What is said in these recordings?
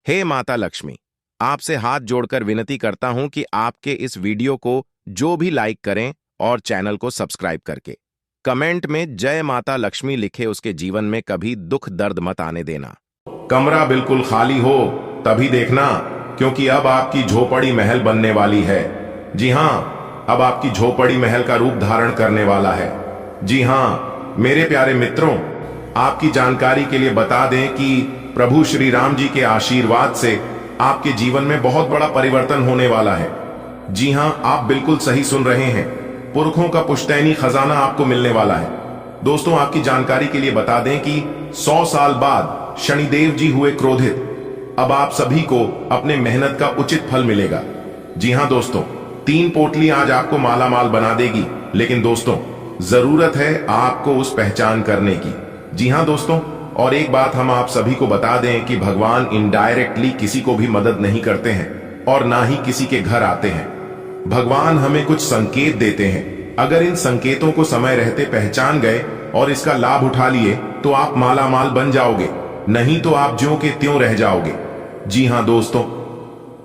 हे माता लक्ष्मी, आपसे हाथ जोड़कर विनती करता हूं कि आपके इस वीडियो को जो भी लाइक करें और चैनल को सब्सक्राइब करके कमेंट में जय माता लक्ष्मी लिखे, उसके जीवन में कभी दुख दर्द मत आने देना। कमरा बिल्कुल खाली हो तभी देखना, क्योंकि अब आपकी झोपड़ी महल बनने वाली है। जी हाँ, अब आपकी झोपड़ी महल का रूप धारण करने वाला है। जी हाँ मेरे प्यारे मित्रों, आपकी जानकारी के लिए बता दें कि प्रभु श्री राम जी के आशीर्वाद से आपके जीवन में बहुत बड़ा परिवर्तन होने वाला है। जी हाँ, आप बिल्कुल सही सुन रहे हैं, पुरखों का पुश्तैनी खजाना आपको मिलने वाला है। दोस्तों, आपकी जानकारी के लिए बता दें कि 100 साल बाद शनिदेव जी हुए क्रोधित। अब आप सभी को अपने मेहनत का उचित फल मिलेगा। जी हाँ दोस्तों, 3 पोटली आज आपको माला माल बना देगी, लेकिन दोस्तों जरूरत है आपको उस पहचान करने की। जी हाँ दोस्तों, और एक बात हम आप सभी को बता दें कि भगवान इनडायरेक्टली किसी को भी मदद नहीं करते हैं और ना ही किसी के घर आते हैं। भगवान हमें कुछ संकेत देते हैं। अगर इन संकेतों को समय रहते पहचान गए और इसका लाभ उठा लिए तो आप माला माल बन जाओगे, नहीं तो आप ज्यों के त्यों रह जाओगे। जी हाँ दोस्तों,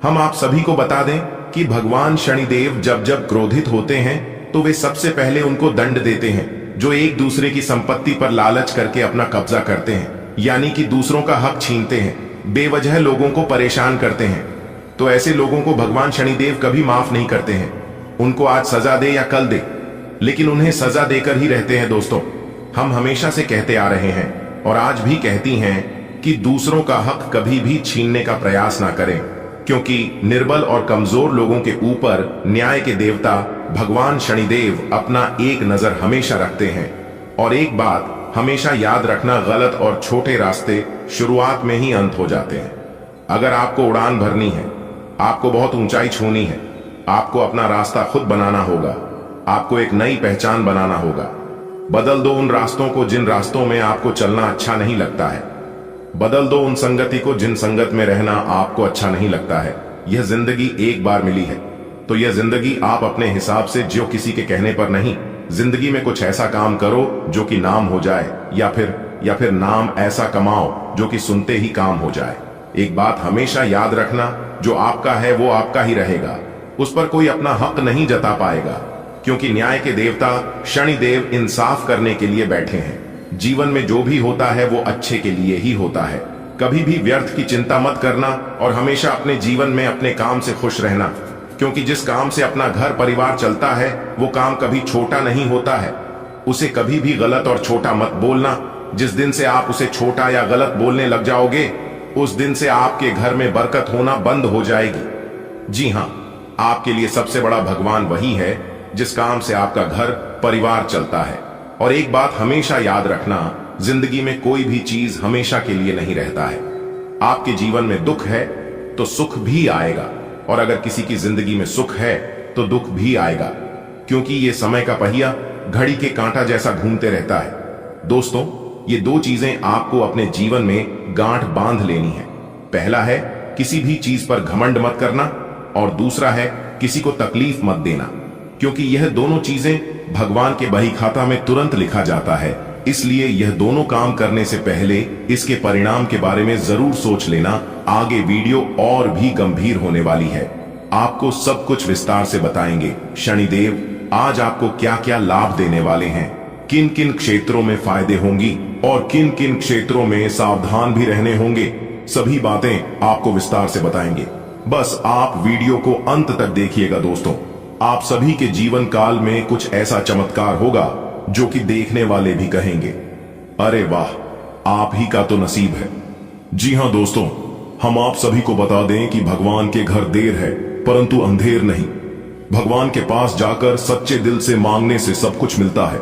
हम आप सभी को बता दें कि भगवान शनिदेव जब जब क्रोधित होते हैं तो वे सबसे पहले उनको दंड देते हैं जो एक दूसरे की संपत्ति पर लालच करके अपना कब्जा करते हैं, यानी कि दूसरों का हक छीनते हैं, बेवजह लोगों को परेशान करते हैं। तो ऐसे लोगों को भगवान शनिदेव कभी माफ नहीं करते हैं। उनको आज सजा दे या कल दे, लेकिन उन्हें सजा देकर ही रहते हैं। दोस्तों, हम हमेशा से कहते आ रहे हैं और आज भी कहती हैं कि दूसरों का हक कभी भी छीनने का प्रयास ना करें, क्योंकि निर्बल और कमजोर लोगों के ऊपर न्याय के देवता भगवान शनिदेव अपना एक नजर हमेशा रखते हैं। और एक बात हमेशा याद रखना, गलत और छोटे रास्ते शुरुआत में ही अंत हो जाते हैं। अगर आपको उड़ान भरनी है, आपको बहुत ऊंचाई छूनी है, आपको अपना रास्ता खुद बनाना होगा, आपको एक नई पहचान बनाना होगा। बदल दो उन रास्तों को जिन रास्तों में आपको चलना अच्छा नहीं लगता है। बदल दो उन संगति को जिन संगत में रहना आपको अच्छा नहीं लगता है। यह जिंदगी एक बार मिली है, तो यह जिंदगी आप अपने हिसाब से जियो, किसी के कहने पर नहीं। जिंदगी में कुछ ऐसा काम करो जो कि नाम हो जाए, या फिर नाम ऐसा कमाओ जो कि सुनते ही काम हो जाए। एक बात हमेशा याद रखना, जो आपका है वो आपका ही रहेगा, उस पर कोई अपना हक नहीं जता पाएगा, क्योंकि न्याय के देवता शनिदेव इंसाफ करने के लिए बैठे हैं। जीवन में जो भी होता है वो अच्छे के लिए ही होता है। कभी भी व्यर्थ की चिंता मत करना और हमेशा अपने जीवन में अपने काम से खुश रहना, क्योंकि जिस काम से अपना घर परिवार चलता है वो काम कभी छोटा नहीं होता है। उसे कभी भी गलत और छोटा मत बोलना। जिस दिन से आप उसे छोटा या गलत बोलने लग जाओगे, उस दिन से आपके घर में बरकत होना बंद हो जाएगी। जी हाँ, आपके लिए सबसे बड़ा भगवान वही है जिस काम से आपका घर परिवार चलता है। और एक बात हमेशा याद रखना, जिंदगी में कोई भी चीज हमेशा के लिए नहीं रहता है। आपके जीवन में दुख है तो सुख भी आएगा, और अगर किसी की जिंदगी में सुख है तो दुख भी आएगा, क्योंकि ये समय का पहिया घड़ी के कांटा जैसा घूमते रहता है। दोस्तों, ये 2 चीजें आपको अपने जीवन में गांठ बांध लेनी है। पहला है किसी भी चीज पर घमंड मत करना, और दूसरा है किसी को तकलीफ मत देना, क्योंकि यह दोनों चीजें भगवान के बही खाता में तुरंत लिखा जाता है। इसलिए यह दोनों काम करने से पहले इसके परिणाम के बारे में जरूर सोच लेना। आगे वीडियो और भी गंभीर होने वाली है, आपको सब कुछ विस्तार से बताएंगे। शनिदेव आज आपको क्या क्या लाभ देने वाले हैं, किन किन क्षेत्रों में फायदे होंगी और किन किन क्षेत्रों में सावधान भी रहने होंगे, सभी बातें आपको विस्तार से बताएंगे। बस आप वीडियो को अंत तक देखिएगा। दोस्तों, आप सभी के जीवन काल में कुछ ऐसा चमत्कार होगा जो कि देखने वाले भी कहेंगे, अरे वाह, आप ही का तो नसीब है। जी हां दोस्तों, हम आप सभी को बता दें कि भगवान के घर देर है परंतु अंधेर नहीं। भगवान के पास जाकर सच्चे दिल से मांगने से सब कुछ मिलता है।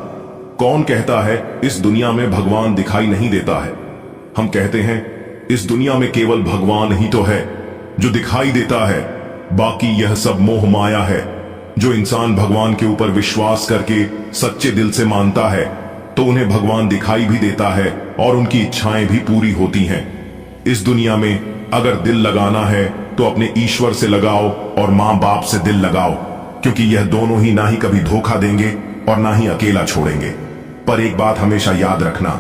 कौन कहता है इस दुनिया में भगवान दिखाई नहीं देता है? हम कहते हैं इस दुनिया में केवल भगवान ही तो है जो दिखाई देता है, बाकी यह सब मोह माया है। जो इंसान भगवान के ऊपर विश्वास करके सच्चे दिल से मानता है तो उन्हें भगवान दिखाई भी देता है और उनकी इच्छाएं भी पूरी होती हैं। इस दुनिया में अगर दिल लगाना है तो अपने ईश्वर से लगाओ और मां बाप से दिल लगाओ, क्योंकि यह दोनों ही ना ही कभी धोखा देंगे और ना ही अकेला छोड़ेंगे। पर एक बात हमेशा याद रखना,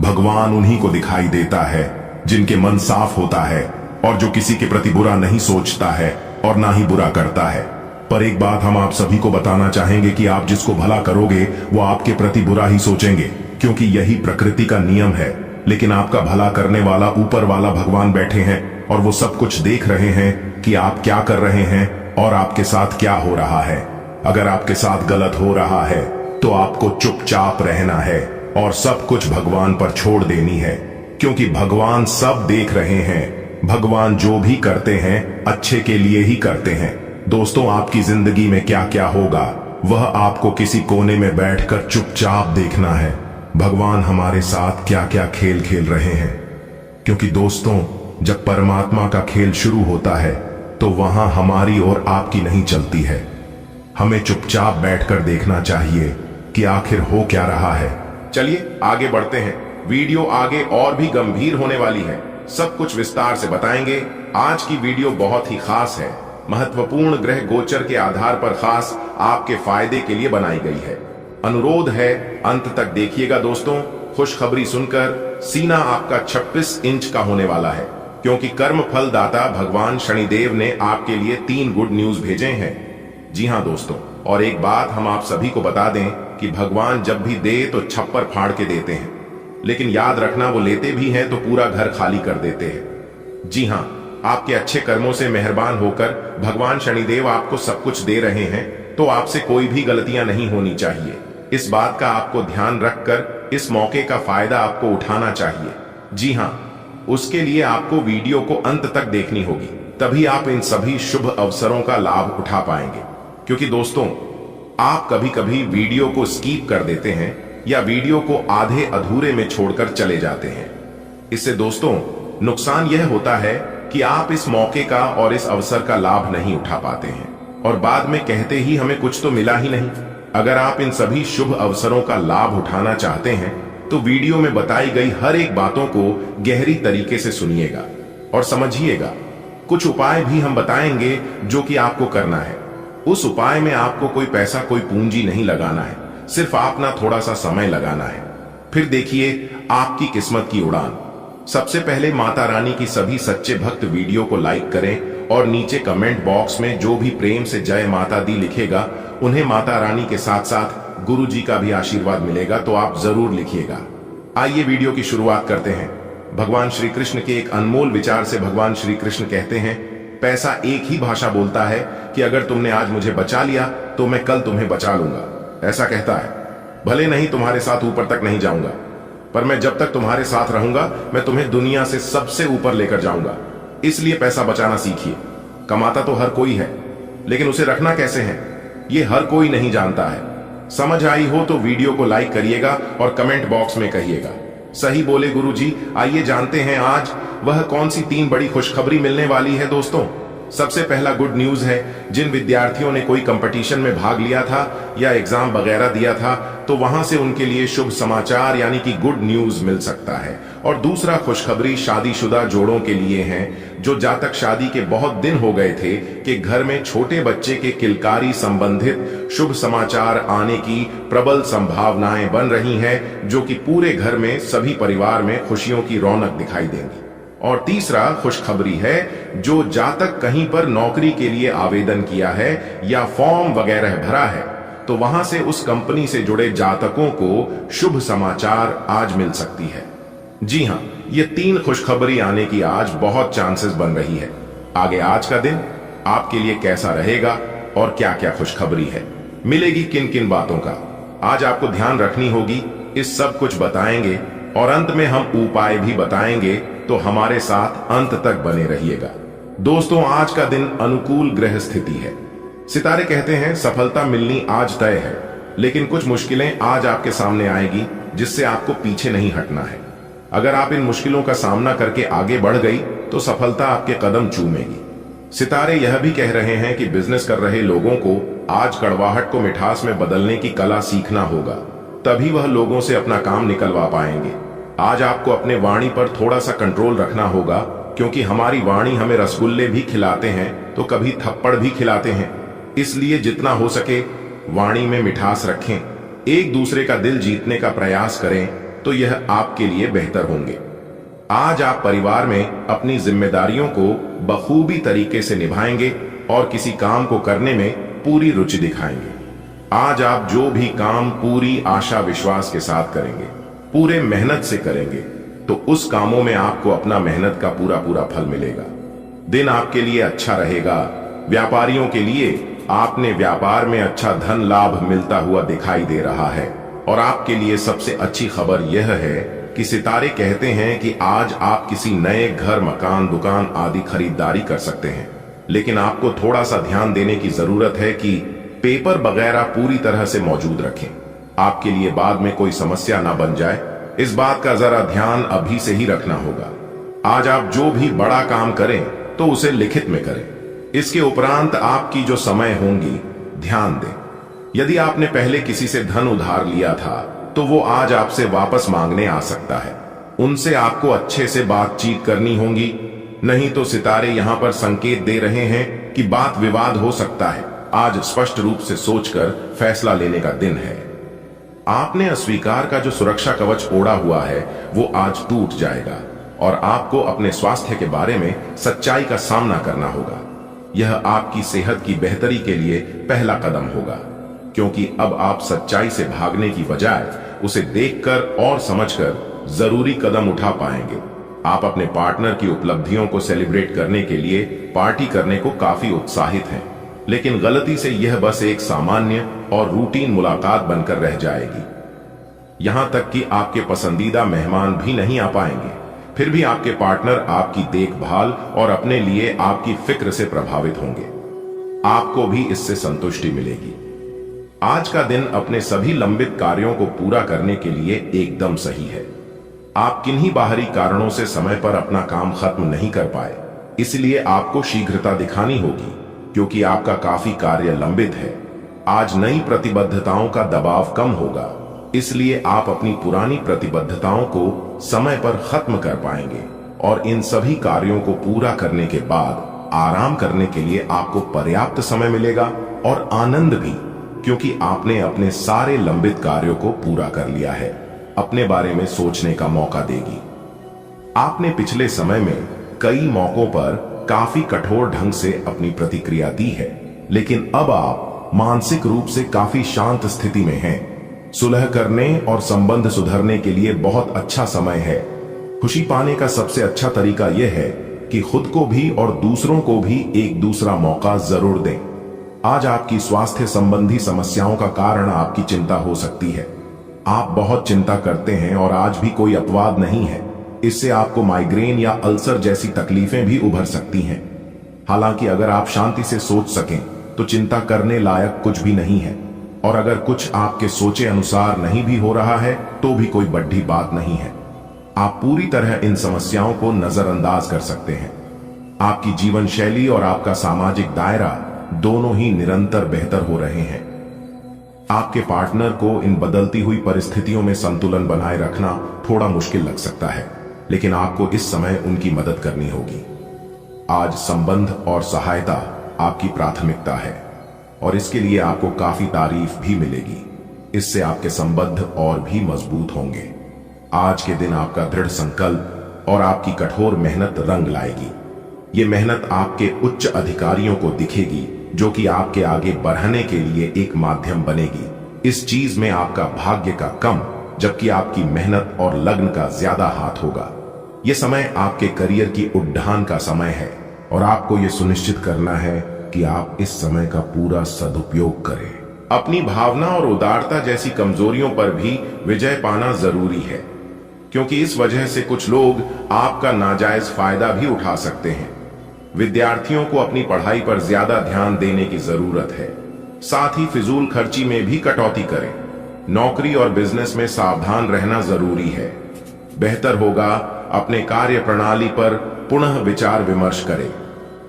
भगवान उन्हीं को दिखाई देता है जिनके मन साफ होता है और जो किसी के प्रति बुरा नहीं सोचता है और ना ही बुरा करता है। पर एक बात हम आप सभी को बताना चाहेंगे कि आप जिसको भला करोगे वो आपके प्रति बुरा ही सोचेंगे, क्योंकि यही प्रकृति का नियम है। लेकिन आपका भला करने वाला ऊपर वाला भगवान बैठे हैं और वो सब कुछ देख रहे हैं कि आप क्या कर रहे हैं और आपके साथ क्या हो रहा है। अगर आपके साथ गलत हो रहा है तो आपको चुपचाप रहना है और सब कुछ भगवान पर छोड़ देनी है, क्योंकि भगवान सब देख रहे हैं। भगवान जो भी करते हैं अच्छे के लिए ही करते हैं। दोस्तों, आपकी जिंदगी में क्या क्या होगा वह आपको किसी कोने में बैठकर चुपचाप देखना है। भगवान हमारे साथ क्या क्या खेल खेल रहे हैं, क्योंकि दोस्तों जब परमात्मा का खेल शुरू होता है तो वहां हमारी और आपकी नहीं चलती है। हमें चुपचाप बैठकर देखना चाहिए कि आखिर हो क्या रहा है। चलिए आगे बढ़ते हैं। वीडियो आगे और भी गंभीर होने वाली है, सब कुछ विस्तार से बताएंगे। आज की वीडियो बहुत ही खास है, महत्वपूर्ण ग्रह गोचर के आधार पर खास आपके फायदे के लिए बनाई गई है। अनुरोध है अंत तक देखिएगा दोस्तों। खुशखबरी सुनकर सीना आपका 26 इंच का होने वाला है, क्योंकि कर्म फल दाता भगवान शनिदेव ने आपके लिए 3 गुड न्यूज भेजे हैं। जी हाँ दोस्तों, और एक बात हम आप सभी को बता दें कि भगवान जब भी दे तो छप्पर फाड़ के देते हैं, लेकिन याद रखना वो लेते भी हैं तो पूरा घर खाली कर देते हैं। जी हाँ, आपके अच्छे कर्मों से मेहरबान होकर भगवान शनिदेव आपको सब कुछ दे रहे हैं, तो आपसे कोई भी गलतियां नहीं होनी चाहिए। इस बात का आपको ध्यान रखकर इस मौके का फायदा आपको उठाना चाहिए। जी हाँ, उसके लिए आपको वीडियो को अंत तक देखनी होगी, तभी आप इन सभी शुभ अवसरों का लाभ उठा पाएंगे। क्योंकि दोस्तों, आप कभी कभी वीडियो को स्किप कर देते हैं या वीडियो को आधे अधूरे में छोड़कर चले जाते हैं। इससे दोस्तों नुकसान यह होता है कि आप इस मौके का और इस अवसर का लाभ नहीं उठा पाते हैं और बाद में कहते ही हमें कुछ तो मिला ही नहीं। अगर आप इन सभी शुभ अवसरों का लाभ उठाना चाहते हैं तो वीडियो में बताई गई हर एक बातों को गहरी तरीके से सुनिएगा और समझिएगा। कुछ उपाय भी हम बताएंगे जो कि आपको करना है। उस उपाय में आपको कोई पैसा कोई पूंजी नहीं लगाना है, सिर्फ अपना थोड़ा सा समय लगाना है। फिर देखिए आपकी किस्मत की उड़ान। सबसे पहले माता रानी की सभी सच्चे भक्त वीडियो को लाइक करें और नीचे कमेंट बॉक्स में जो भी प्रेम से जय माता दी लिखेगा उन्हें माता रानी के साथ साथ गुरु जी का भी आशीर्वाद मिलेगा, तो आप जरूर लिखिएगा। आइए वीडियो की शुरुआत करते हैं। भगवान श्री कृष्ण के एक अनमोल विचार से भगवान श्री कृष्ण कहते हैं, पैसा एक ही भाषा बोलता है कि अगर तुमने आज मुझे बचा लिया तो मैं कल तुम्हें बचा लूंगा। ऐसा कहता है, भले नहीं तुम्हारे साथ ऊपर तक नहीं जाऊंगा, पर मैं जब तक तुम्हारे साथ रहूंगा मैं तुम्हें दुनिया से सबसे ऊपर लेकर जाऊंगा। इसलिए पैसा बचाना सीखिए। कमाता तो हर कोई है, लेकिन उसे रखना कैसे है ये हर कोई नहीं जानता है। समझ आई हो तो वीडियो को लाइक करिएगा और कमेंट बॉक्स में कहिएगा, सही बोले गुरुजी। आइए जानते हैं आज वह कौन सी 3 बड़ी खुशखबरी मिलने वाली है दोस्तों। सबसे पहला गुड न्यूज है, जिन विद्यार्थियों ने कोई कंपटीशन में भाग लिया था या एग्जाम वगैरह दिया था तो वहां से उनके लिए शुभ समाचार यानी कि गुड न्यूज मिल सकता है। और दूसरा खुशखबरी शादीशुदा जोड़ों के लिए है, जो जातक शादी के बहुत दिन हो गए थे कि घर में छोटे बच्चे के किलकारी संबंधित शुभ समाचार आने की प्रबल संभावनाएं बन रही हैं, जो कि पूरे घर में सभी परिवार में खुशियों की रौनक दिखाई देंगी। और तीसरा खुशखबरी है, जो जातक कहीं पर नौकरी के लिए आवेदन किया है या फॉर्म वगैरह भरा है तो वहां से उस कंपनी से जुड़े जातकों को शुभ समाचार आज मिल सकती है। जी हां, ये 3 खुशखबरी आने की आज बहुत चांसेस बन रही है। आगे आज का दिन आपके लिए कैसा रहेगा और क्या क्या खुशखबरी है, मिलेगी किन किन बातों का, आज आपको ध्यान रखनी होगी। इस सब कुछ बताएंगे और अंत में हम उपाय भी बताएंगे, तो हमारे साथ अंत तक बने रहिएगा। दोस्तों, आज का दिन अनुकूल ग्रह स्थिति है। सितारे कहते हैं सफलता मिलनी आज तय है, लेकिन कुछ मुश्किलें आज आपके सामने आएगी जिससे आपको पीछे नहीं हटना है। अगर आप इन मुश्किलों का सामना करके आगे बढ़ गई तो सफलता आपके कदम चूमेगी। सितारे यह भी कह रहे हैं कि बिजनेस कर रहे लोगों को आज कड़वाहट को मिठास में बदलने की कला सीखना होगा, तभी वह लोगों से अपना काम निकलवा पाएंगे। आज आपको अपने वाणी पर थोड़ा सा कंट्रोल रखना होगा, क्योंकि हमारी वाणी हमें रसगुल्ले भी खिलाते हैं तो कभी थप्पड़ भी खिलाते हैं। इसलिए जितना हो सके वाणी में मिठास रखें, एक दूसरे का दिल जीतने का प्रयास करें, तो यह आपके लिए बेहतर होंगे। आज आप परिवार में अपनी जिम्मेदारियों को बखूबी तरीके से निभाएंगे और किसी काम को करने में पूरी रुचि दिखाएंगे। आज आप जो भी काम पूरी आशा विश्वास के साथ करेंगे, पूरे मेहनत से करेंगे, तो उस कामों में आपको अपना मेहनत का पूरा पूरा फल मिलेगा। दिन आपके लिए अच्छा रहेगा। व्यापारियों के लिए आपने व्यापार में अच्छा धन लाभ मिलता हुआ दिखाई दे रहा है। और आपके लिए सबसे अच्छी खबर यह है कि सितारे कहते हैं कि आज आप किसी नए घर, मकान, दुकान आदि खरीदारी कर सकते हैं। लेकिन आपको थोड़ा सा ध्यान देने की जरूरत है कि पेपर वगैरह पूरी तरह से मौजूद रखें, आपके लिए बाद में कोई समस्या ना बन जाए। इस बात का जरा ध्यान अभी से ही रखना होगा। आज आप जो भी बड़ा काम करें तो उसे लिखित में करें। इसके उपरांत आपकी जो समय होंगी, ध्यान दें। यदि आपने पहले किसी से धन उधार लिया था तो वो आज आपसे वापस मांगने आ सकता है। उनसे आपको अच्छे से बातचीत करनी होगी, नहीं तो सितारे यहां पर संकेत दे रहे हैं कि बात विवाद हो सकता है। आज स्पष्ट रूप से सोचकर फैसला लेने का दिन है। आपने अस्वीकार का जो सुरक्षा कवच ओढ़ा हुआ है वो आज टूट जाएगा और आपको अपने स्वास्थ्य के बारे में सच्चाई का सामना करना होगा। यह आपकी सेहत की बेहतरी के लिए पहला कदम होगा, क्योंकि अब आप सच्चाई से भागने की बजाय उसे देखकर और समझकर जरूरी कदम उठा पाएंगे। आप अपने पार्टनर की उपलब्धियों को सेलिब्रेट करने के लिए पार्टी करने को काफी उत्साहित हैं, लेकिन गलती से यह बस एक सामान्य और रूटीन मुलाकात बनकर रह जाएगी। यहां तक कि आपके पसंदीदा मेहमान भी नहीं आ पाएंगे। फिर भी आपके पार्टनर आपकी देखभाल और अपने लिए आपकी फिक्र से प्रभावित होंगे। आपको भी इससे संतुष्टि मिलेगी। आज का दिन अपने सभी लंबित कार्यों को पूरा करने के लिए एकदम सही है। आप किन्हीं बाहरी कारणों से समय पर अपना काम खत्म नहीं कर पाए, इसलिए आपको शीघ्रता दिखानी होगी, क्योंकि आपका काफी कार्य लंबित है। आज नई प्रतिबद्धताओं का दबाव कम होगा, इसलिए आप अपनी पुरानी प्रतिबद्धताओं को समय पर खत्म कर पाएंगे और इन सभी कार्यों को पूरा करने के बाद आराम करने के लिए आपको पर्याप्त समय मिलेगा और आनंद भी, क्योंकि आपने अपने सारे लंबित कार्यों को पूरा कर लिया है। अपने बारे में सोचने का मौका देगी। आपने पिछले समय में कई मौकों पर काफी कठोर ढंग से अपनी प्रतिक्रिया दी है, लेकिन अब आप मानसिक रूप से काफी शांत स्थिति में हैं। सुलह करने और संबंध सुधरने के लिए बहुत अच्छा समय है। खुशी पाने का सबसे अच्छा तरीका यह है कि खुद को भी और दूसरों को भी एक दूसरा मौका जरूर दें। आज आपकी स्वास्थ्य संबंधी समस्याओं का कारण आपकी चिंता हो सकती है। आप बहुत चिंता करते हैं और आज भी कोई अपवाद नहीं है। इससे आपको माइग्रेन या अल्सर जैसी तकलीफें भी उभर सकती हैं। हालांकि अगर आप शांति से सोच सकें तो चिंता करने लायक कुछ भी नहीं है, और अगर कुछ आपके सोचे अनुसार नहीं भी हो रहा है तो भी कोई बड़ी बात नहीं है। आप पूरी तरह इन समस्याओं को नजरअंदाज कर सकते हैं। आपकी जीवन शैली और आपका सामाजिक दायरा दोनों ही निरंतर बेहतर हो रहे हैं। आपके पार्टनर को इन बदलती हुई परिस्थितियों में संतुलन बनाए रखना थोड़ा मुश्किल लग सकता है, लेकिन आपको इस समय उनकी मदद करनी होगी। आज संबंध और सहायता आपकी प्राथमिकता है और इसके लिए आपको काफी तारीफ भी मिलेगी। इससे आपके संबंध और भी मजबूत होंगे। आज के दिन आपका दृढ़ संकल्प और आपकी कठोर मेहनत रंग लाएगी। ये मेहनत आपके उच्च अधिकारियों को दिखेगी, जो कि आपके आगे बढ़ने के लिए एक माध्यम बनेगी। इस चीज में आपका भाग्य का कम, जबकि आपकी मेहनत और लगन का ज्यादा हाथ होगा। यह समय आपके करियर की उड्डान का समय है और आपको यह सुनिश्चित करना है कि आप इस समय का पूरा सदुपयोग करें। अपनी भावना और उदारता जैसी कमजोरियों पर भी विजय पाना जरूरी है, क्योंकि इस वजह से कुछ लोग आपका नाजायज फायदा भी उठा सकते हैं। विद्यार्थियों को अपनी पढ़ाई पर ज्यादा ध्यान देने की जरूरत है। साथ ही फिजूल खर्ची में भी कटौती करें। नौकरी और बिजनेस में सावधान रहना जरूरी है। बेहतर होगा अपने कार्य प्रणाली पर पुनः विचार विमर्श करें।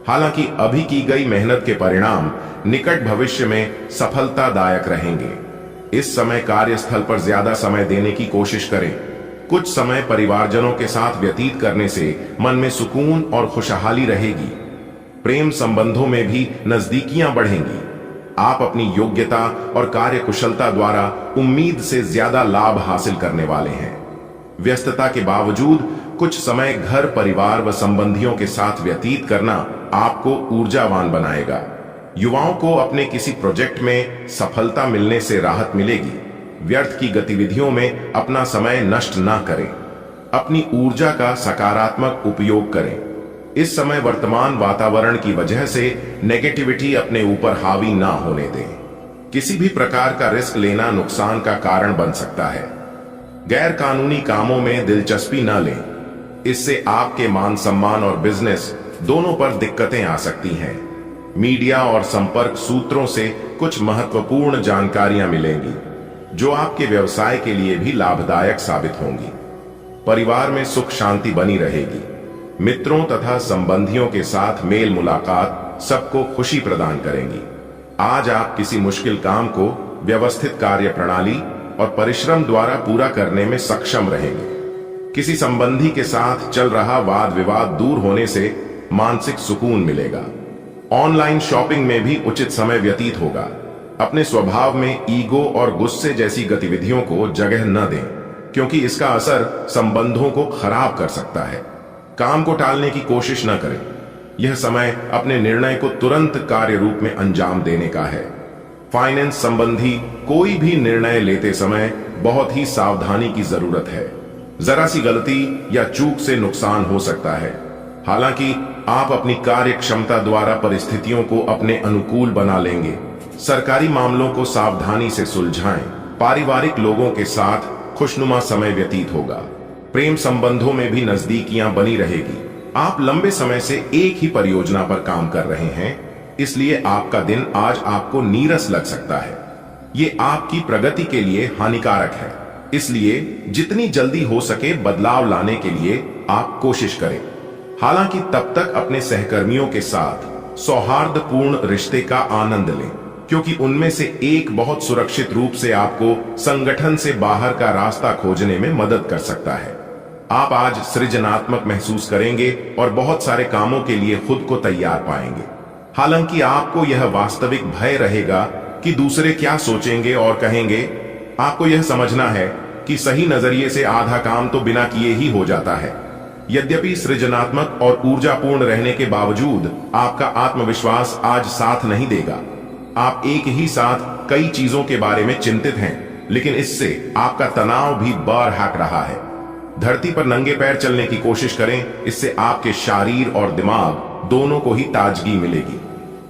हालांकि अभी की गई मेहनत के परिणाम निकट भविष्य में सफलतादायक रहेंगे। इस समय कार्यस्थल पर ज्यादा समय देने की कोशिश करें। कुछ समय परिवारजनों के साथ व्यतीत करने से मन में सुकून और खुशहाली रहेगी। प्रेम संबंधों में भी नजदीकियां बढ़ेंगी। आप अपनी योग्यता और कार्यकुशलता द्वारा उम्मीद से ज्यादा लाभ हासिल करने वाले हैं। व्यस्तता के बावजूद कुछ समय घर परिवार व संबंधियों के साथ व्यतीत करना आपको ऊर्जावान बनाएगा। युवाओं को अपने किसी प्रोजेक्ट में सफलता मिलने से राहत मिलेगी। व्यर्थ की गतिविधियों में अपना समय नष्ट ना करें। अपनी ऊर्जा का सकारात्मक उपयोग करें। इस समय वर्तमान वातावरण की वजह से नेगेटिविटी अपने ऊपर हावी ना होने दें। किसी भी प्रकार का रिस्क लेना नुकसान का कारण बन सकता है। गैर कानूनी कामों में दिलचस्पी न लें, इससे आपके मान सम्मान और बिजनेस दोनों पर दिक्कतें आ सकती हैं। मीडिया और संपर्क सूत्रों से कुछ महत्वपूर्ण जानकारियां मिलेंगी जो आपके व्यवसाय के लिए भी लाभदायक साबित होंगी। परिवार में सुख शांति बनी रहेगी। मित्रों तथा संबंधियों के साथ मेल मुलाकात सबको खुशी प्रदान करेंगी। आज आप किसी मुश्किल काम को व्यवस्थित कार्य प्रणाली और परिश्रम द्वारा पूरा करने में सक्षम रहेंगे। किसी संबंधी के साथ चल रहा वाद विवाद दूर होने से मानसिक सुकून मिलेगा। ऑनलाइन शॉपिंग में भी उचित समय व्यतीत होगा। अपने स्वभाव में ईगो और गुस्से जैसी गतिविधियों को जगह न दें, क्योंकि इसका असर संबंधों को खराब कर सकता है। काम को टालने की कोशिश न करें। यह समय अपने निर्णय को तुरंत कार्य रूप में अंजाम देने का है। फाइनेंस संबंधी कोई भी निर्णय लेते समय बहुत ही सावधानी की जरूरत है। जरा सी गलती या चूक से नुकसान हो सकता है। हालांकि आप अपनी कार्य क्षमता द्वारा परिस्थितियों को अपने अनुकूल बना लेंगे। सरकारी मामलों को सावधानी से सुलझाएं। पारिवारिक लोगों के साथ खुशनुमा समय व्यतीत होगा। प्रेम संबंधों में भी नजदीकियां बनी रहेगी। आप लंबे समय से एक ही परियोजना पर काम कर रहे हैं, इसलिए आपका दिन आज आपको नीरस लग सकता है। ये आपकी प्रगति के लिए हानिकारक है, इसलिए जितनी जल्दी हो सके बदलाव लाने के लिए आप कोशिश करें। हालांकि तब तक अपने सहकर्मियों के साथ सौहार्दपूर्ण रिश्ते का आनंद लें, क्योंकि उनमें से एक बहुत सुरक्षित रूप से आपको संगठन से बाहर का रास्ता खोजने में मदद कर सकता है। आप आज सृजनात्मक महसूस करेंगे और बहुत सारे कामों के लिए खुद को तैयार पाएंगे। हालांकि आपको यह वास्तविक भय रहेगा कि दूसरे क्या सोचेंगे और कहेंगे। आपको यह समझना है कि सही नजरिए से आधा काम तो बिना किए ही हो जाता है। यद्यपि सृजनात्मक और ऊर्जापूर्ण रहने के बावजूद आपका आत्मविश्वास आज साथ नहीं देगा। आप एक ही साथ कई चीजों के बारे में चिंतित हैं, लेकिन इससे आपका तनाव भी बढ़ रहा है। धरती पर नंगे पैर चलने की कोशिश करें, इससे आपके शरीर और दिमाग दोनों को ही ताजगी मिलेगी।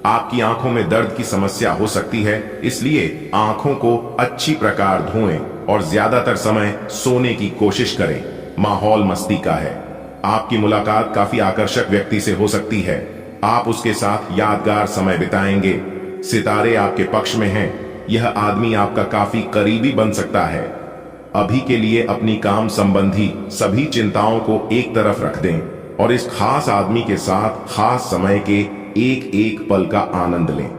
आपकी आंखों में दर्द की समस्या हो सकती है, इसलिए आंखों को अच्छी प्रकार धोएं और ज्यादातर समय सोने की कोशिश करें। माहौल मस्ती का है। आपकी मुलाकात काफी आकर्षक व्यक्ति से हो सकती है। आप उसके साथ यादगार समय बिताएंगे। सितारे आपके पक्ष में हैं। यह आदमी आपका काफी करीबी बन सकता है। अभी के लिए अपनी काम संबंधी सभी चिंताओं को एक तरफ रख दें और इस खास आदमी के साथ खास समय के एक एक पल का आनंद लें।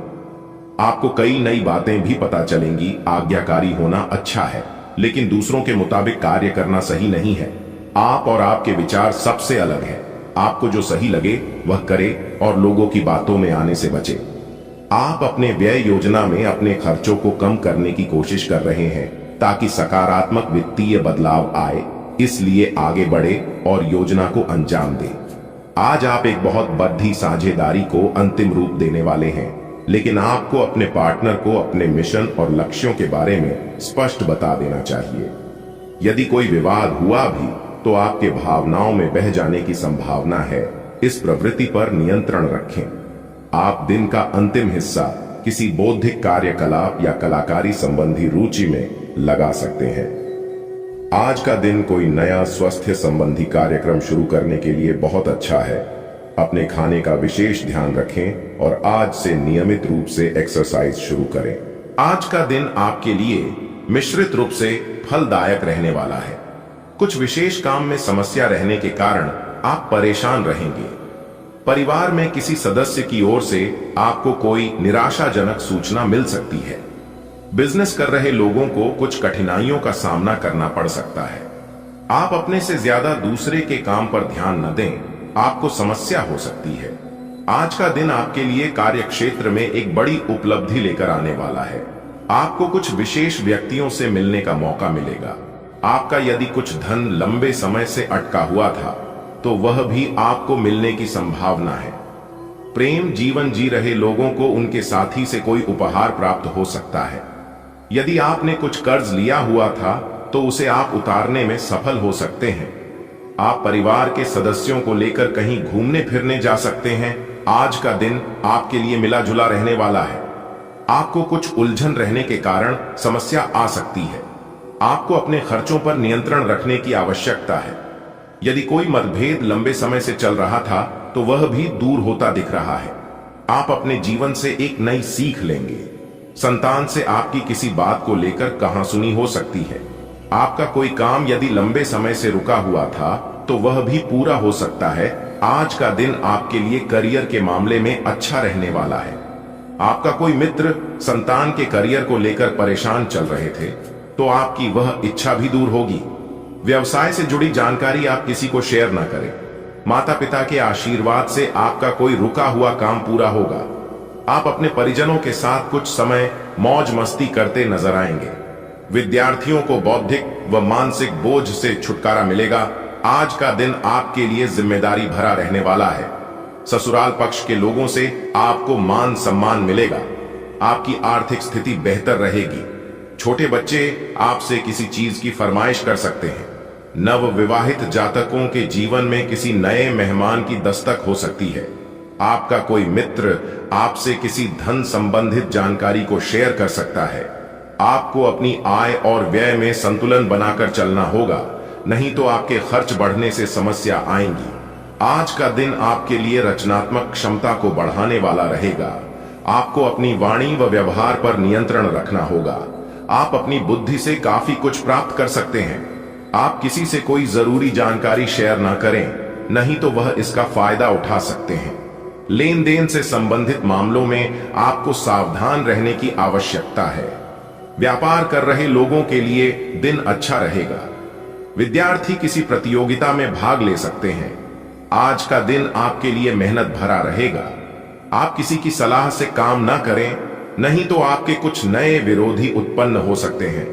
आपको कई नई बातें भी पता चलेंगी। आज्ञाकारी होना अच्छा है, लेकिन दूसरों के मुताबिक कार्य करना सही नहीं है। आप और आपके विचार सबसे अलग हैं। आपको जो सही लगे वह करें और लोगों की बातों में आने से बचें। आप अपने व्यय योजना में अपने खर्चों को कम करने की कोशिश कर रहे हैं ताकि सकारात्मक वित्तीय बदलाव आए, इसलिए आगे बढ़े और योजना को अंजाम दें। आज आप एक बहुत बड़ी साझेदारी को अंतिम रूप देने वाले हैं, लेकिन आपको अपने पार्टनर को अपने मिशन और लक्ष्यों के बारे में स्पष्ट बता देना चाहिए। यदि कोई विवाद हुआ भी तो आपके भावनाओं में बह जाने की संभावना है। इस प्रवृत्ति पर नियंत्रण रखें। आप दिन का अंतिम हिस्सा किसी बौद्धिक कार्यकलाप या कलाकारी संबंधी रुचि में लगा सकते हैं। आज का दिन कोई नया स्वास्थ्य संबंधी कार्यक्रम शुरू करने के लिए बहुत अच्छा है। अपने खाने का विशेष ध्यान रखें और आज से नियमित रूप से एक्सरसाइज शुरू करें। आज का दिन आपके लिए मिश्रित रूप से फलदायक रहने वाला है। कुछ विशेष काम में समस्या रहने के कारण आप परेशान रहेंगे। परिवार में किसी सदस्य की ओर से आपको कोई निराशाजनक सूचना मिल सकती है। बिजनेस कर रहे लोगों को कुछ कठिनाइयों का सामना करना पड़ सकता है। आप अपने से ज्यादा दूसरे के काम पर ध्यान न दें, आपको समस्या हो सकती है। आज का दिन आपके लिए कार्य क्षेत्र में एक बड़ी उपलब्धि लेकर आने वाला है। आपको कुछ विशेष व्यक्तियों से मिलने का मौका मिलेगा। आपका यदि कुछ धन लंबे समय से अटका हुआ था तो वह भी आपको मिलने की संभावना है। प्रेम जीवन जी रहे लोगों को उनके साथी से कोई उपहार प्राप्त हो सकता है। यदि आपने कुछ कर्ज लिया हुआ था तो उसे आप उतारने में सफल हो सकते हैं। आप परिवार के सदस्यों को लेकर कहीं घूमने फिरने जा सकते हैं। आज का दिन आपके लिए मिला जुला रहने वाला है। आपको कुछ उलझन रहने के कारण समस्या आ सकती है। आपको अपने खर्चों पर नियंत्रण रखने की आवश्यकता है। यदि कोई मतभेद लंबे समय से चल रहा था तो वह भी दूर होता दिख रहा है। आप अपने जीवन से एक नई सीख लेंगे। संतान से आपकी किसी बात को लेकर कहासुनी हो सकती है। आपका कोई काम यदि लंबे समय से रुका हुआ था तो वह भी पूरा हो सकता है। आज का दिन आपके लिए करियर के मामले में अच्छा रहने वाला है। आपका कोई मित्र संतान के करियर को लेकर परेशान चल रहे थे तो आपकी वह इच्छा भी दूर होगी। व्यवसाय से जुड़ी जानकारी आप किसी को शेयर न करें। माता पिता के आशीर्वाद से आपका कोई रुका हुआ काम पूरा होगा। आप अपने परिजनों के साथ कुछ समय मौज मस्ती करते नजर आएंगे। विद्यार्थियों को बौद्धिक व मानसिक बोझ से छुटकारा मिलेगा। आज का दिन आपके लिए जिम्मेदारी भरा रहने वाला है। ससुराल पक्ष के लोगों से आपको मान सम्मान मिलेगा। आपकी आर्थिक स्थिति बेहतर रहेगी। छोटे बच्चे आपसे किसी चीज की फरमाइश कर सकते हैं। नव विवाहित जातकों के जीवन में किसी नए मेहमान की दस्तक हो सकती है। आपका कोई मित्र आपसे किसी धन संबंधित जानकारी को शेयर कर सकता है। आपको अपनी आय और व्यय में संतुलन बनाकर चलना होगा, नहीं तो आपके खर्च बढ़ने से समस्या आएंगी। आज का दिन आपके लिए रचनात्मक क्षमता को बढ़ाने वाला रहेगा। आपको अपनी वाणी व व्यवहार पर नियंत्रण रखना होगा। आप अपनी बुद्धि से काफी कुछ प्राप्त कर सकते हैं। आप किसी से कोई जरूरी जानकारी शेयर ना करें, नहीं तो वह इसका फायदा उठा सकते हैं। लेन देन से संबंधित मामलों में आपको सावधान रहने की आवश्यकता है। व्यापार कर रहे लोगों के लिए दिन अच्छा रहेगा। विद्यार्थी किसी प्रतियोगिता में भाग ले सकते हैं। आज का दिन आपके लिए मेहनत भरा रहेगा। आप किसी की सलाह से काम ना करें, नहीं तो आपके कुछ नए विरोधी उत्पन्न हो सकते हैं।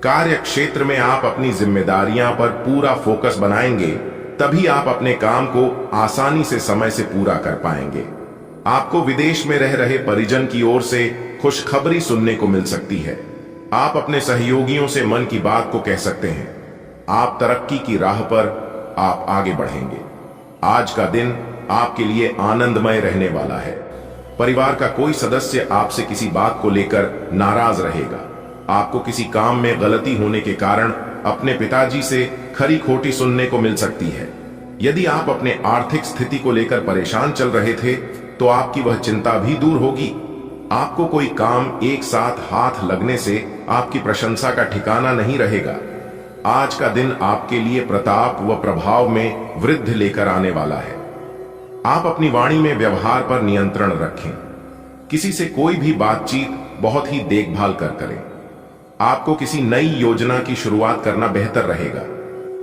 कार्य क्षेत्र में आप अपनी जिम्मेदारियां पर पूरा फोकस बनाएंगे, तभी आप अपने काम को आसानी से समय से पूरा कर पाएंगे। आपको विदेश में रह रहे परिजन की ओर से खुशखबरी सुनने को मिल सकती है। आप अपने सहयोगियों से मन की बात को कह सकते हैं। आप तरक्की की राह पर आप आगे बढ़ेंगे। आज का दिन आपके लिए आनंदमय रहने वाला है। परिवार का कोई सदस्य आपसे किसी बात को लेकर नाराज रहेगा। आपको किसी काम में गलती होने के कारण अपने पिताजी से खरी खोटी सुनने को मिल सकती है। यदि आप अपने आर्थिक स्थिति को लेकर परेशान चल रहे थे तो आपकी वह चिंता भी दूर होगी। आपको कोई काम एक साथ हाथ लगने से आपकी प्रशंसा का ठिकाना नहीं रहेगा। आज का दिन आपके लिए प्रताप व प्रभाव में वृद्धि लेकर आने वाला है। आप अपनी वाणी में व्यवहार पर नियंत्रण रखें। किसी से कोई भी बातचीत बहुत ही देखभाल कर करें। आपको किसी नई योजना की शुरुआत करना बेहतर रहेगा।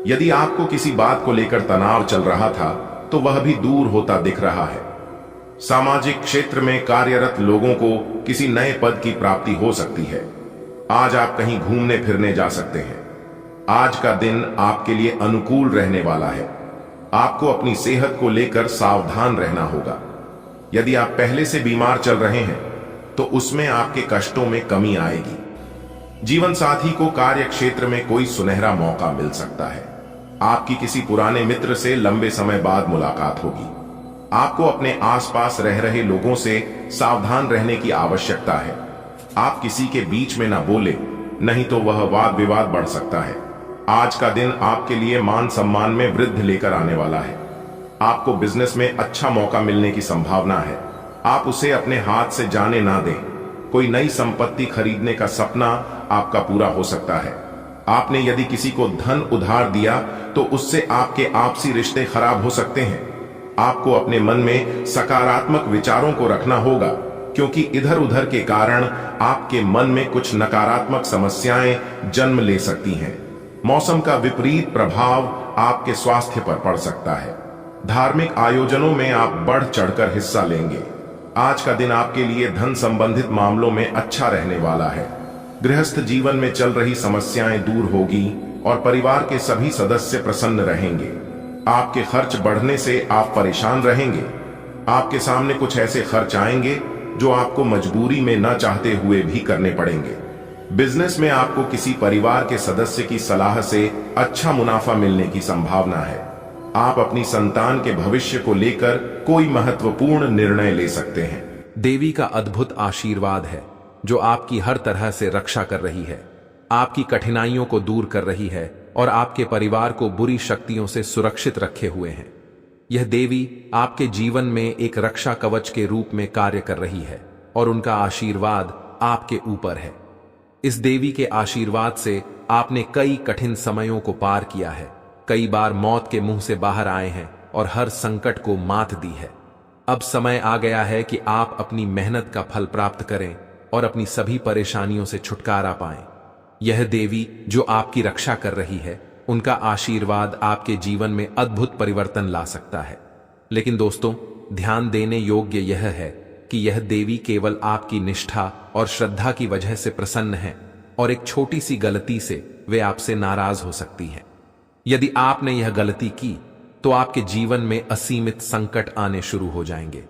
यदि आपको किसी बात को लेकर तनाव चल रहा था तो वह भी दूर होता दिख रहा है। सामाजिक क्षेत्र में कार्यरत लोगों को किसी नए पद की प्राप्ति हो सकती है। आज आप कहीं घूमने फिरने जा सकते हैं। आज का दिन आपके लिए अनुकूल रहने वाला है। आपको अपनी सेहत को लेकर सावधान रहना होगा। यदि आप पहले से बीमार चल रहे हैं तो उसमें आपके कष्टों में कमी आएगी। जीवन साथी को कार्य क्षेत्र में कोई सुनहरा मौका मिल सकता है। आपकी किसी पुराने मित्र से लंबे समय बाद मुलाकात होगी। आपको अपने आसपास रह रहे लोगों से सावधान रहने की आवश्यकता है। आप किसी के बीच में ना बोले, नहीं तो वह वाद विवाद बढ़ सकता है। आज का दिन आपके लिए मान सम्मान में वृद्धि लेकर आने वाला है। आपको बिजनेस में अच्छा मौका मिलने की संभावना है। आप उसे अपने हाथ से जाने ना दें। कोई नई संपत्ति खरीदने का सपना आपका पूरा हो सकता है। आपने यदि किसी को धन उधार दिया तो उससे आपके आपसी रिश्ते खराब हो सकते हैं। आपको अपने मन में सकारात्मक विचारों को रखना होगा, क्योंकि इधर उधर के कारण आपके मन में कुछ नकारात्मक समस्याएं जन्म ले सकती हैं। मौसम का विपरीत प्रभाव आपके स्वास्थ्य पर पड़ सकता है। धार्मिक आयोजनों में आप बढ़ चढ़कर हिस्सा लेंगे। आज का दिन आपके लिए धन संबंधित मामलों में अच्छा रहने वाला है। गृहस्थ जीवन में चल रही समस्याएं दूर होगी और परिवार के सभी सदस्य प्रसन्न रहेंगे। आपके खर्च बढ़ने से आप परेशान रहेंगे। आपके सामने कुछ ऐसे खर्च आएंगे जो आपको मजबूरी में न चाहते हुए भी करने पड़ेंगे। बिजनेस में आपको किसी परिवार के सदस्य की सलाह से अच्छा मुनाफा मिलने की संभावना है। आप अपनी संतान के भविष्य को लेकर कोई महत्वपूर्ण निर्णय ले सकते हैं। देवी का अद्भुत आशीर्वाद है जो आपकी हर तरह से रक्षा कर रही है, आपकी कठिनाइयों को दूर कर रही है और आपके परिवार को बुरी शक्तियों से सुरक्षित रखे हुए हैं। यह देवी आपके जीवन में एक रक्षा कवच के रूप में कार्य कर रही है और उनका आशीर्वाद आपके ऊपर है। इस देवी के आशीर्वाद से आपने कई कठिन समयों को पार किया है, कई बार मौत के मुंह से बाहर आए हैं और हर संकट को मात दी है। अब समय आ गया है कि आप अपनी मेहनत का फल प्राप्त करें और अपनी सभी परेशानियों से छुटकारा पाएं। यह देवी जो आपकी रक्षा कर रही है, उनका आशीर्वाद आपके जीवन में अद्भुत परिवर्तन ला सकता है। लेकिन दोस्तों, ध्यान देने योग्य यह है कि यह देवी केवल आपकी निष्ठा और श्रद्धा की वजह से प्रसन्न है और एक छोटी सी गलती से वे आपसे नाराज हो सकती हैं। यदि आपने यह गलती की तो आपके जीवन में असीमित संकट आने शुरू हो जाएंगे।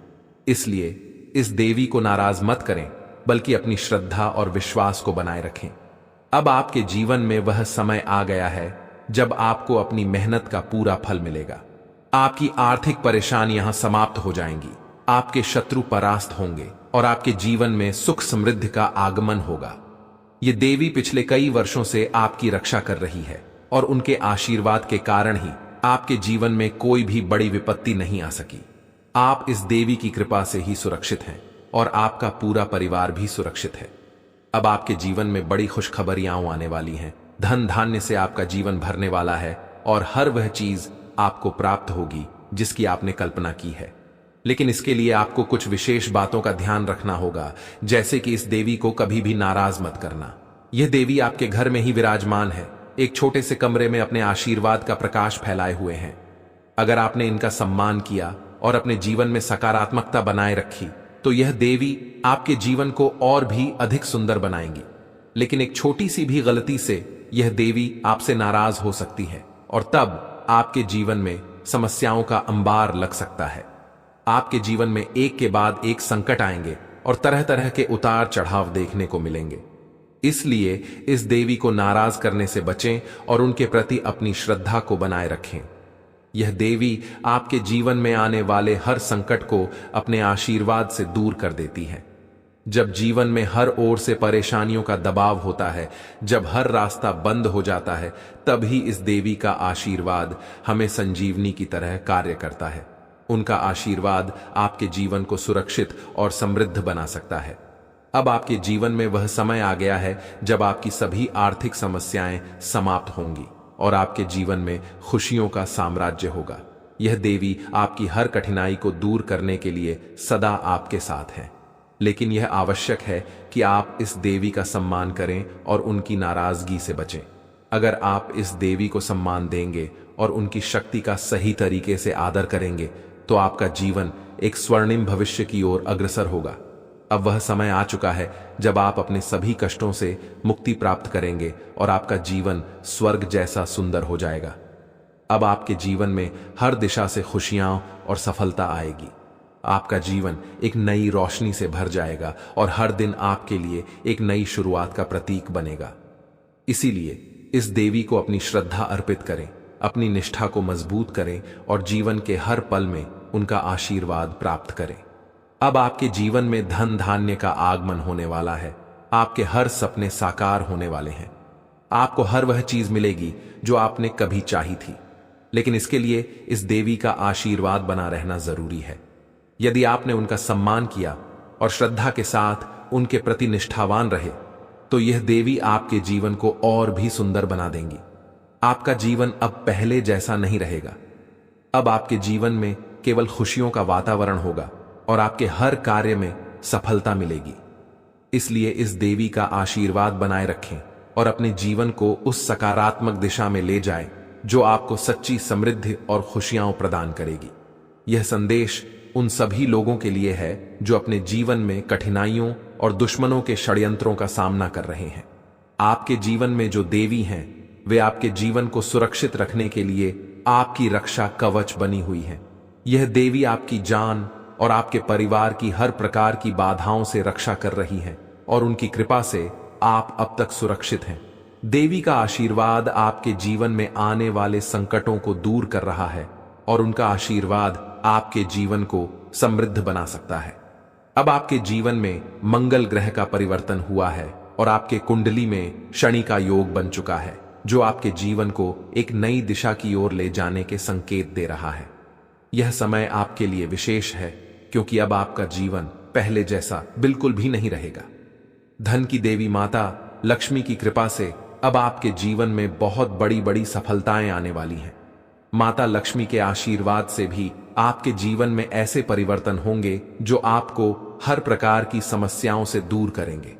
इसलिए इस देवी को नाराज मत करें, बल्कि अपनी श्रद्धा और विश्वास को बनाए रखें। अब आपके जीवन में वह समय आ गया है जब आपको अपनी मेहनत का पूरा फल मिलेगा। आपकी आर्थिक परेशानियां समाप्त हो जाएंगी, आपके शत्रु परास्त होंगे और आपके जीवन में सुख समृद्धि का आगमन होगा। ये देवी पिछले कई वर्षों से आपकी रक्षा कर रही है और उनके आशीर्वाद के कारण ही आपके जीवन में कोई भी बड़ी विपत्ति नहीं आ सकी। आप इस देवी की कृपा से ही सुरक्षित हैं और आपका पूरा परिवार भी सुरक्षित है। अब आपके जीवन में बड़ी खुशखबरियां आने वाली हैं। धन धान्य से आपका जीवन भरने वाला है और हर वह चीज आपको प्राप्त होगी जिसकी आपने कल्पना की है। लेकिन इसके लिए आपको कुछ विशेष बातों का ध्यान रखना होगा, जैसे कि इस देवी को कभी भी नाराज मत करना। यह देवी आपके घर में ही विराजमान है, एक छोटे से कमरे में अपने आशीर्वाद का प्रकाश फैलाए हुए हैं। अगर आपने इनका सम्मान किया और अपने जीवन में सकारात्मकता बनाए रखी तो यह देवी आपके जीवन को और भी अधिक सुंदर बनाएंगी। लेकिन एक छोटी सी भी गलती से यह देवी आपसे नाराज हो सकती है और तब आपके जीवन में समस्याओं का अंबार लग सकता है। आपके जीवन में एक के बाद एक संकट आएंगे और तरह तरह के उतार चढ़ाव देखने को मिलेंगे। इसलिए इस देवी को नाराज करने से बचें और उनके प्रति अपनी श्रद्धा को बनाए रखें। यह देवी आपके जीवन में आने वाले हर संकट को अपने आशीर्वाद से दूर कर देती है। जब जीवन में हर ओर से परेशानियों का दबाव होता है, जब हर रास्ता बंद हो जाता है, तभी इस देवी का आशीर्वाद हमें संजीवनी की तरह कार्य करता है। उनका आशीर्वाद आपके जीवन को सुरक्षित और समृद्ध बना सकता है। अब आपके जीवन में वह समय आ गया है जब आपकी सभी आर्थिक समस्याएं समाप्त होंगी और आपके जीवन में खुशियों का साम्राज्य होगा। यह देवी आपकी हर कठिनाई को दूर करने के लिए सदा आपके साथ है। लेकिन यह आवश्यक है कि आप इस देवी का सम्मान करें और उनकी नाराजगी से बचें। अगर आप इस देवी को सम्मान देंगे और उनकी शक्ति का सही तरीके से आदर करेंगे तो आपका जीवन एक स्वर्णिम भविष्य की ओर अग्रसर होगा। अब वह समय आ चुका है जब आप अपने सभी कष्टों से मुक्ति प्राप्त करेंगे और आपका जीवन स्वर्ग जैसा सुंदर हो जाएगा। अब आपके जीवन में हर दिशा से खुशियां और सफलता आएगी। आपका जीवन एक नई रोशनी से भर जाएगा और हर दिन आपके लिए एक नई शुरुआत का प्रतीक बनेगा। इसीलिए इस देवी को अपनी श्रद्धा अर्पित करें, अपनी निष्ठा को मजबूत करें और जीवन के हर पल में उनका आशीर्वाद प्राप्त करें। अब आपके जीवन में धन धान्य का आगमन होने वाला है। आपके हर सपने साकार होने वाले हैं। आपको हर वह चीज मिलेगी जो आपने कभी चाही थी। लेकिन इसके लिए इस देवी का आशीर्वाद बना रहना जरूरी है। यदि आपने उनका सम्मान किया और श्रद्धा के साथ उनके प्रति निष्ठावान रहे तो यह देवी आपके जीवन को और भी सुंदर बना देंगी। आपका जीवन अब पहले जैसा नहीं रहेगा। अब आपके जीवन में केवल खुशियों का वातावरण होगा और आपके हर कार्य में सफलता मिलेगी। इसलिए इस देवी का आशीर्वाद बनाए रखें और अपने जीवन को उस सकारात्मक दिशा में ले जाएं जो आपको सच्ची समृद्धि और खुशियां प्रदान करेगी। यह संदेश उन सभी लोगों के लिए है जो अपने जीवन में कठिनाइयों और दुश्मनों के षड्यंत्रों का सामना कर रहे हैं। आपके जीवन में जो देवी हैं वे आपके जीवन को सुरक्षित रखने के लिए आपकी रक्षा कवच बनी हुई हैं। यह देवी आपकी जान और आपके परिवार की हर प्रकार की बाधाओं से रक्षा कर रही हैं और उनकी कृपा से आप अब तक सुरक्षित हैं। देवी का आशीर्वाद आपके जीवन में आने वाले संकटों को दूर कर रहा है और उनका आशीर्वाद आपके जीवन को समृद्ध बना सकता है। अब आपके जीवन में मंगल ग्रह का परिवर्तन हुआ है और आपके कुंडली में शनि का योग बन चुका है, जो आपके जीवन को एक नई दिशा की ओर ले जाने के संकेत दे रहा है। यह समय आपके लिए विशेष है क्योंकि अब आपका जीवन पहले जैसा बिल्कुल भी नहीं रहेगा। धन की देवी माता लक्ष्मी की कृपा से अब आपके जीवन में बहुत बड़ी बड़ी सफलताएं आने वाली हैं। माता लक्ष्मी के आशीर्वाद से भी आपके जीवन में ऐसे परिवर्तन होंगे जो आपको हर प्रकार की समस्याओं से दूर करेंगे।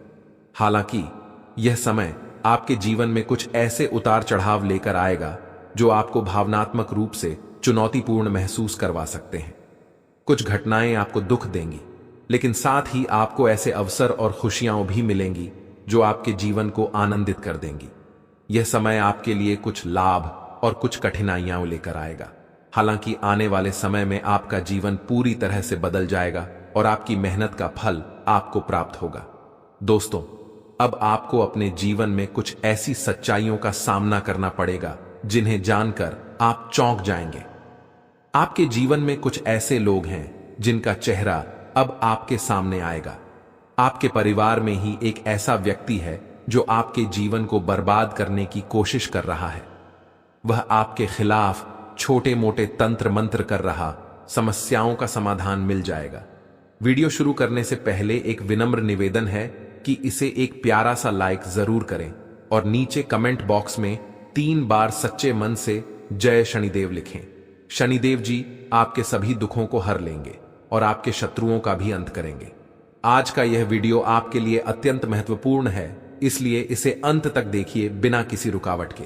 हालांकि यह समय आपके जीवन में कुछ ऐसे उतार चढ़ाव लेकर आएगा जो आपको भावनात्मक रूप से चुनौतीपूर्ण महसूस करवा सकते हैं। कुछ घटनाएं आपको दुख देंगी, लेकिन साथ ही आपको ऐसे अवसर और खुशियां भी मिलेंगी जो आपके जीवन को आनंदित कर देंगी। यह समय आपके लिए कुछ लाभ और कुछ कठिनाइयां लेकर आएगा। हालांकि आने वाले समय में आपका जीवन पूरी तरह से बदल जाएगा और आपकी मेहनत का फल आपको प्राप्त होगा। दोस्तों, अब आपको अपने जीवन में कुछ ऐसी सच्चाइयों का सामना करना पड़ेगा जिन्हें जानकर आप चौंक जाएंगे। आपके जीवन में कुछ ऐसे लोग हैं जिनका चेहरा अब आपके सामने आएगा। आपके परिवार में ही एक ऐसा व्यक्ति है जो आपके जीवन को बर्बाद करने की कोशिश कर रहा है। वह आपके खिलाफ छोटे मोटे तंत्र मंत्र कर रहा। समस्याओं का समाधान मिल जाएगा। वीडियो शुरू करने से पहले एक विनम्र निवेदन है कि इसे एक प्यारा सा लाइक जरूर करें और नीचे कमेंट बॉक्स में 3 बार सच्चे मन से जय शनिदेव लिखें। शनिदेव जी आपके सभी दुखों को हर लेंगे और आपके शत्रुओं का भी अंत करेंगे। आज का यह वीडियो आपके लिए अत्यंत महत्वपूर्ण है, इसलिए इसे अंत तक देखिए बिना किसी रुकावट के।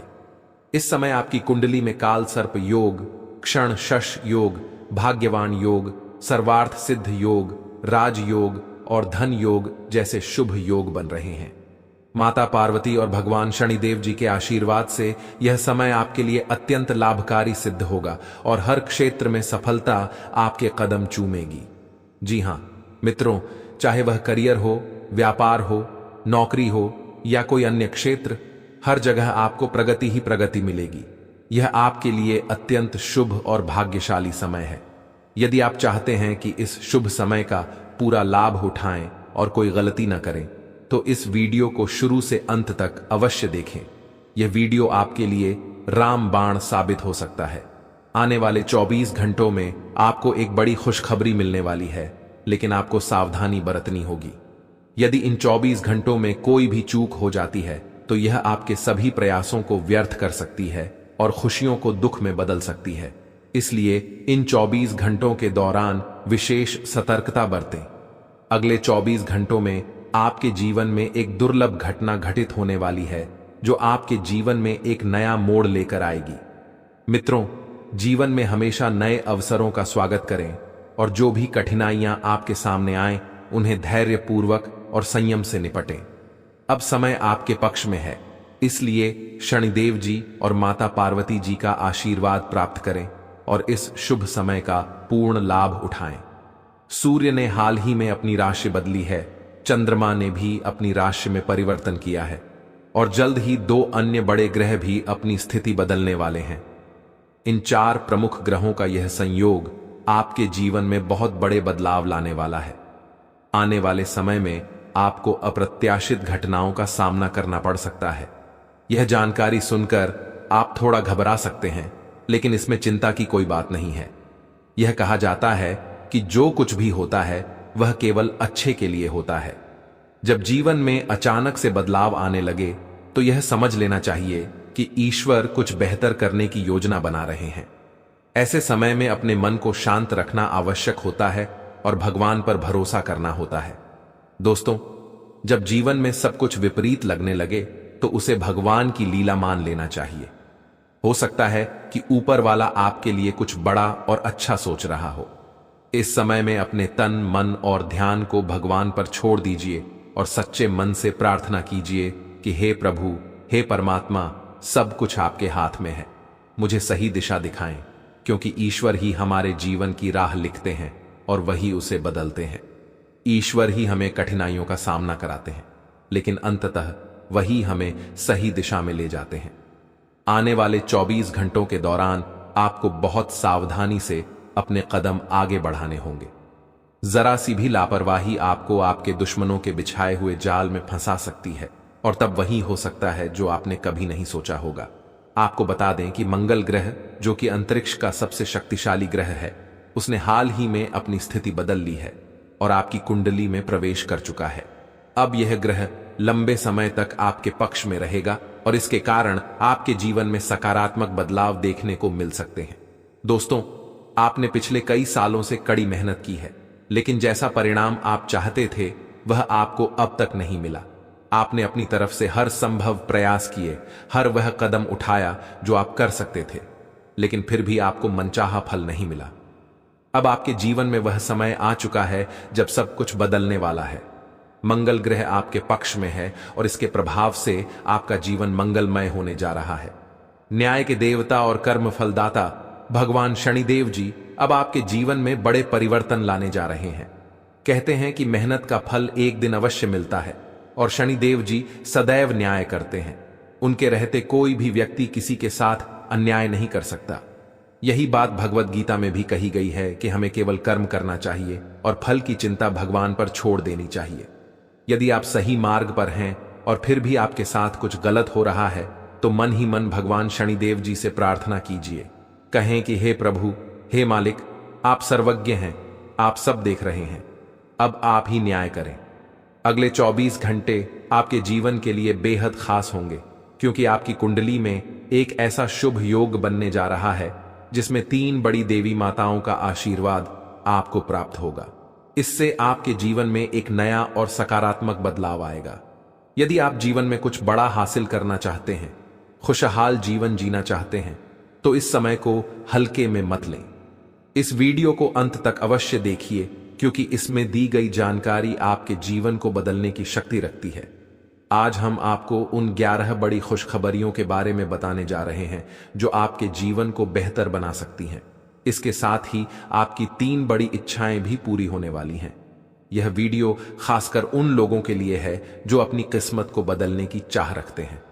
इस समय आपकी कुंडली में काल सर्प योग, क्षण शश योग, भाग्यवान योग, सर्वार्थ सिद्ध योग, राजयोग और धन योग जैसे शुभ योग बन रहे हैं। माता पार्वती और भगवान शनिदेव जी के आशीर्वाद से यह समय आपके लिए अत्यंत लाभकारी सिद्ध होगा और हर क्षेत्र में सफलता आपके कदम चूमेगी। जी हां मित्रों, चाहे वह करियर हो, व्यापार हो, नौकरी हो या कोई अन्य क्षेत्र, हर जगह आपको प्रगति ही प्रगति मिलेगी। यह आपके लिए अत्यंत शुभ और भाग्यशाली समय है। यदि आप चाहते हैं कि इस शुभ समय का पूरा लाभ उठाएं और कोई गलती न करें, तो इस वीडियो को शुरू से अंत तक अवश्य देखें। यह वीडियो आपके लिए रामबाण साबित हो सकता है। आने वाले 24 घंटों में आपको एक बड़ी खुशखबरी मिलने वाली है, लेकिन आपको सावधानी बरतनी होगी। यदि इन 24 घंटों में कोई भी चूक हो जाती है तो यह आपके सभी प्रयासों को व्यर्थ कर सकती है और खुशियों को दुख में बदल सकती है। इसलिए इन 24 घंटों के दौरान विशेष सतर्कता बरतें। अगले 24 घंटों में आपके जीवन में एक दुर्लभ घटना घटित होने वाली है जो आपके जीवन में एक नया मोड़ लेकर आएगी। मित्रों, जीवन में हमेशा नए अवसरों का स्वागत करें और जो भी कठिनाइयां आपके सामने आए उन्हें धैर्यपूर्वक और संयम से निपटें। अब समय आपके पक्ष में है, इसलिए शनिदेव जी और माता पार्वती जी का आशीर्वाद प्राप्त करें और इस शुभ समय का पूर्ण लाभ उठाएं। सूर्य ने हाल ही में अपनी राशि बदली है, चंद्रमा ने भी अपनी राशि में परिवर्तन किया है और जल्द ही 2 अन्य बड़े ग्रह भी अपनी स्थिति बदलने वाले हैं। इन 4 प्रमुख ग्रहों का यह संयोग आपके जीवन में बहुत बड़े बदलाव लाने वाला है। आने वाले समय में आपको अप्रत्याशित घटनाओं का सामना करना पड़ सकता है। यह जानकारी सुनकर आप थोड़ा घबरा सकते हैं, लेकिन इसमें चिंता की कोई बात नहीं है। यह कहा जाता है कि जो कुछ भी होता है वह केवल अच्छे के लिए होता है। जब जीवन में अचानक से बदलाव आने लगे तो यह समझ लेना चाहिए कि ईश्वर कुछ बेहतर करने की योजना बना रहे हैं। ऐसे समय में अपने मन को शांत रखना आवश्यक होता है और भगवान पर भरोसा करना होता है। दोस्तों, जब जीवन में सब कुछ विपरीत लगने लगे तो उसे भगवान की लीला मान लेना चाहिए। हो सकता है कि ऊपर वाला आपके लिए कुछ बड़ा और अच्छा सोच रहा हो। इस समय में अपने तन, मन और ध्यान को भगवान पर छोड़ दीजिए और सच्चे मन से प्रार्थना कीजिए कि हे प्रभु, हे परमात्मा, सब कुछ आपके हाथ में है। मुझे सही दिशा दिखाएं, क्योंकि ईश्वर ही हमारे जीवन की राह लिखते हैं और वही उसे बदलते हैं। ईश्वर ही हमें कठिनाइयों का सामना कराते हैं, लेकिन अंततः वही हमें सही दिशा में ले जाते हैं। आने वाले 24 घंटों के दौरान आपको बहुत सावधानी से अपने कदम आगे बढ़ाने होंगे। जरा सी भी लापरवाही आपको आपके दुश्मनों के बिछाए हुए जाल में फंसा सकती है, और तब वही हो सकता है जो आपने कभी नहीं सोचा होगा। आपको बता दें कि मंगल ग्रह, जो कि अंतरिक्ष का सबसे शक्तिशाली ग्रह है, उसने हाल ही में अपनी स्थिति बदल ली है और आपकी कुंडली में प्रवेश कर चुका है। अब यह ग्रह लंबे समय तक आपके पक्ष में रहेगा और इसके कारण आपके जीवन में सकारात्मक बदलाव देखने को मिल सकते हैं। दोस्तों, आपने पिछले कई सालों से कड़ी मेहनत की है, लेकिन जैसा परिणाम आप चाहते थे वह आपको अब तक नहीं मिला। आपने अपनी तरफ से हर संभव प्रयास किए, हर वह कदम उठाया जो आप कर सकते थे, लेकिन फिर भी आपको मनचाहा फल नहीं मिला। अब आपके जीवन में वह समय आ चुका है जब सब कुछ बदलने वाला है। मंगल ग्रह आपके पक्ष में है और इसके प्रभाव से आपका जीवन मंगलमय होने जा रहा है। न्याय के देवता और कर्म फलदाता भगवान शनिदेव जी अब आपके जीवन में बड़े परिवर्तन लाने जा रहे हैं। कहते हैं कि मेहनत का फल एक दिन अवश्य मिलता है और शनिदेव जी सदैव न्याय करते हैं। उनके रहते कोई भी व्यक्ति किसी के साथ अन्याय नहीं कर सकता। यही बात भगवत गीता में भी कही गई है कि हमें केवल कर्म करना चाहिए और फल की चिंता भगवान पर छोड़ देनी चाहिए। यदि आप सही मार्ग पर हैं और फिर भी आपके साथ कुछ गलत हो रहा है, तो मन ही मन भगवान शनिदेव जी से प्रार्थना कीजिए। कहें कि हे प्रभु, हे मालिक, आप सर्वज्ञ हैं, आप सब देख रहे हैं, अब आप ही न्याय करें। अगले 24 घंटे आपके जीवन के लिए बेहद खास होंगे, क्योंकि आपकी कुंडली में एक ऐसा शुभ योग बनने जा रहा है जिसमें 3 बड़ी देवी माताओं का आशीर्वाद आपको प्राप्त होगा। इससे आपके जीवन में एक नया और सकारात्मक बदलाव आएगा। यदि आप जीवन में कुछ बड़ा हासिल करना चाहते हैं, खुशहाल जीवन जीना चाहते हैं, तो इस समय को हल्के में मत लें। इस वीडियो को अंत तक अवश्य देखिए, क्योंकि इसमें दी गई जानकारी आपके जीवन को बदलने की शक्ति रखती है। आज हम आपको उन 11 बड़ी खुशखबरियों के बारे में बताने जा रहे हैं जो आपके जीवन को बेहतर बना सकती हैं। इसके साथ ही आपकी 3 बड़ी इच्छाएं भी पूरी होने वाली हैं। यह वीडियो खासकर उन लोगों के लिए है जो अपनी किस्मत को बदलने की चाह रखते हैं।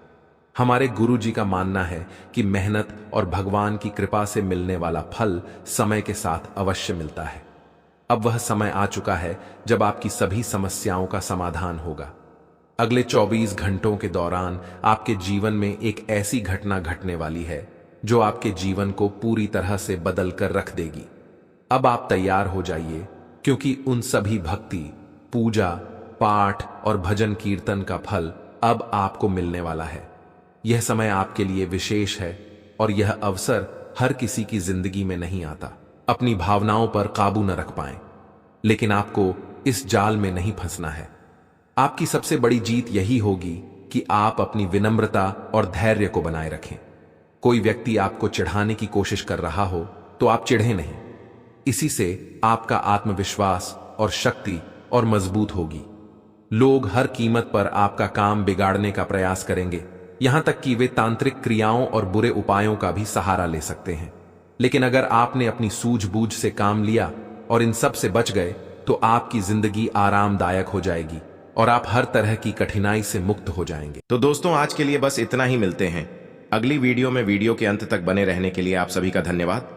हमारे गुरुजी का मानना है कि मेहनत और भगवान की कृपा से मिलने वाला फल समय के साथ अवश्य मिलता है। अब वह समय आ चुका है जब आपकी सभी समस्याओं का समाधान होगा। अगले 24 घंटों के दौरान आपके जीवन में एक ऐसी घटना घटने वाली है जो आपके जीवन को पूरी तरह से बदल कर रख देगी। अब आप तैयार हो जाइए, क्योंकि उन सभी भक्ति, पूजा, पाठ और भजन कीर्तन का फल अब आपको मिलने वाला है। यह समय आपके लिए विशेष है और यह अवसर हर किसी की जिंदगी में नहीं आता। अपनी भावनाओं पर काबू न रख पाएं, लेकिन आपको इस जाल में नहीं फंसना है। आपकी सबसे बड़ी जीत यही होगी कि आप अपनी विनम्रता और धैर्य को बनाए रखें। कोई व्यक्ति आपको चिढ़ाने की कोशिश कर रहा हो तो आप चिढ़े नहीं। इसी से आपका आत्मविश्वास और शक्ति और मजबूत होगी। लोग हर कीमत पर आपका काम बिगाड़ने का प्रयास करेंगे, यहां तक कि वे तांत्रिक क्रियाओं और बुरे उपायों का भी सहारा ले सकते हैं। लेकिन अगर आपने अपनी सूझबूझ से काम लिया और इन सब से बच गए, तो आपकी जिंदगी आरामदायक हो जाएगी और आप हर तरह की कठिनाई से मुक्त हो जाएंगे। तो दोस्तों, आज के लिए बस इतना ही। मिलते हैं अगली वीडियो में। वीडियो के अंत तक बने रहने के लिए आप सभी का धन्यवाद।